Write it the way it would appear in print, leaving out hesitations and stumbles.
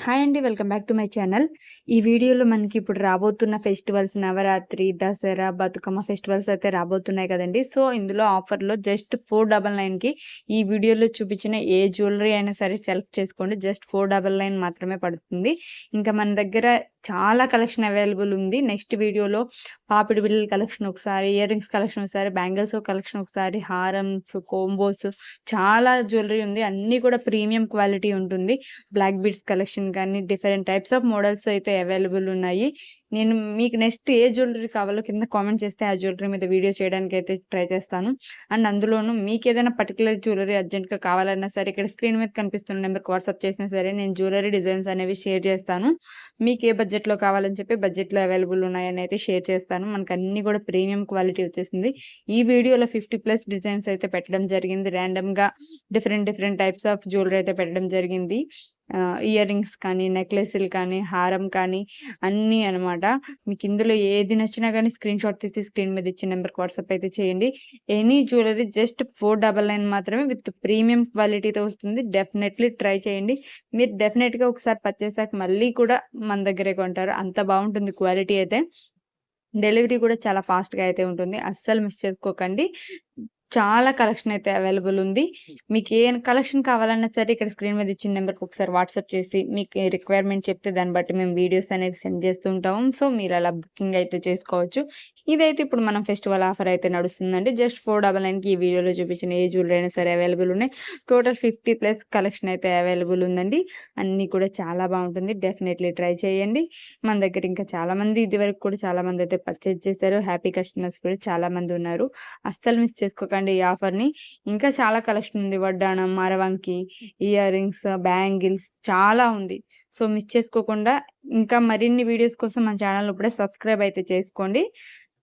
Hi అండి. Welcome back to my channel. ఈ వీడియోలో మనకి ఇప్పుడు రాబోతున్న ఫెస్టివల్స్ నవరాత్రి, దసరా, బతుకమ్మ ఫెస్టివల్స్ అయితే రాబోతున్నాయి కదండీ. సో, ఇందులో ఆఫర్‌లో జస్ట్ 499కి ఈ వీడియోలో చూపించిన ఏ జ్యువెలరీ అయినా సరే సెలెక్ట్ చేసుకోండి. జస్ట్ 499 మాత్రమే పడుతుంది. ఇంకా మన దగ్గర చాలా కలెక్షన్ అవైలబుల్ ఉంది. నెక్స్ట్ వీడియోలో పాపిడి బిళ్ళల కలెక్షన్ ఒకసారి, ఇయర్ రింగ్స్ కలెక్షన్ ఒకసారి, బ్యాంగిల్స్ కలెక్షన్ ఒకసారి, హారమ్స్, కోంబోస్ చాలా జ్యువెలరీ ఉంది. అన్నీ కూడా ప్రీమియం క్వాలిటీ ఉంటుంది. బ్లాక్ బీడ్స్ కలెక్షన్ కానీ డిఫరెంట్ టైప్స్ ఆఫ్ మోడల్స్ అయితే అవైలబుల్ ఉన్నాయి. నేను మీకు నెక్స్ట్ ఏ జ్యువెలరీ కావాలో కింద కామెంట్ చేస్తే ఆ జ్యువెలరీ మీద వీడియో చేయడానికైతే ట్రై చేస్తాను. అండ్ అందులోనూ మీకేదైనా పర్టిక్యులర్ జ్యువెలరీ అర్జెంట్‌గా కావాలన్నా సరే ఇక్కడ స్క్రీన్ మీద కనిపిస్తున్న నెంబర్‌కి వాట్సాప్ చేసినా సరే నేను జ్యువెలరీ డిజైన్స్ అనేవి షేర్ చేస్తాను. మీకు ఏ బడ్జెట్‌లో కావాలని చెప్పి బడ్జెట్‌లో అవైలబుల్ ఉన్నాయని అయితే షేర్ చేస్తాను. మనకన్నీ కూడా ప్రీమియం క్వాలిటీ వచ్చేసింది. ఈ వీడియోలో 50+ డిజైన్స్ అయితే పెట్టడం జరిగింది. ర్యాండమ్‌గా డిఫరెంట్ టైప్స్ ఆఫ్ జ్యువెలరీ అయితే పెట్టడం జరిగింది. ఇయర్ రింగ్స్ కానీ, నెక్లెస్‌లు కానీ, హారం కానీ అన్నీ అనమాట. మీకు ఇందులో ఏది నచ్చినా గానీ స్క్రీన్‌షాట్ తీసి స్క్రీన్ మీద ఇచ్చిన నెంబర్‌కి వాట్సాప్ అయితే చేయండి. ఎనీ జ్యువెలరీ జస్ట్ 499 మాత్రమే విత్ ప్రీమియం క్వాలిటీతో వస్తుంది. డెఫినెట్‌లీ ట్రై చేయండి. మీరు డెఫినెట్‌గా ఒకసారి పర్చేసాక మళ్ళీ కూడా మన దగ్గరే కొంటారు. అంత బావుంటుంది క్వాలిటీ అయితే. డెలివరీ కూడా చాలా ఫాస్ట్‌గా అయితే ఉంటుంది. అస్సలు మిస్ చేసుకోకండి. చాలా కలెక్షన్ అయితే అవైలబుల్ ఉంది. మీకు ఏ కలెక్షన్ కావాలన్నా సరే ఇక్కడ స్క్రీన్ మీద ఇచ్చిన నెంబర్‌కి ఒకసారి వాట్సాప్ చేసి మీకు రిక్వైర్మెంట్ చెప్తే దాన్ని బట్టి మేము వీడియోస్ అనేవి సెండ్ చేస్తూ ఉంటాము. సో, మీరు అలా బుకింగ్ అయితే చేసుకోవచ్చు. ఇదైతే ఇప్పుడు మనం ఫెస్టివల్ ఆఫర్ అయితే నడుస్తుందండి. జస్ట్ 499కి ఈ వీడియోలో చూపించిన ఏ జ్యువెలరీ అయినా సరే అవైలబుల్ ఉన్నాయి. టోటల్ 50+ కలెక్షన్ అయితే అవైలబుల్ ఉందండి. అన్నీ కూడా చాలా బావుంటుంది. డెఫినెట్‌లీ ట్రై చేయండి. మన దగ్గర ఇంకా చాలామంది ఇదివరకు కూడా చాలామంది అయితే పర్చేజ్ చేశారు. హ్యాపీ కస్టమర్స్ కూడా చాలామంది ఉన్నారు. అస్సలు మిస్ చేసుకోకండి ఈ ఆఫర్‌ని. ఇంకా చాలా కలెక్షన్ ఉంది. వడ్డాణం, అరవంకి, ఇయర్ రింగ్స్, బ్యాంగిల్స్ చాలా ఉంది. సో, మిస్ చేసుకోకుండా ఇంకా మరిన్ని వీడియోస్ కోసం మన ఛానెల్‌ని ఇప్పుడే సబ్స్క్రైబ్ అయితే చేసుకోండి.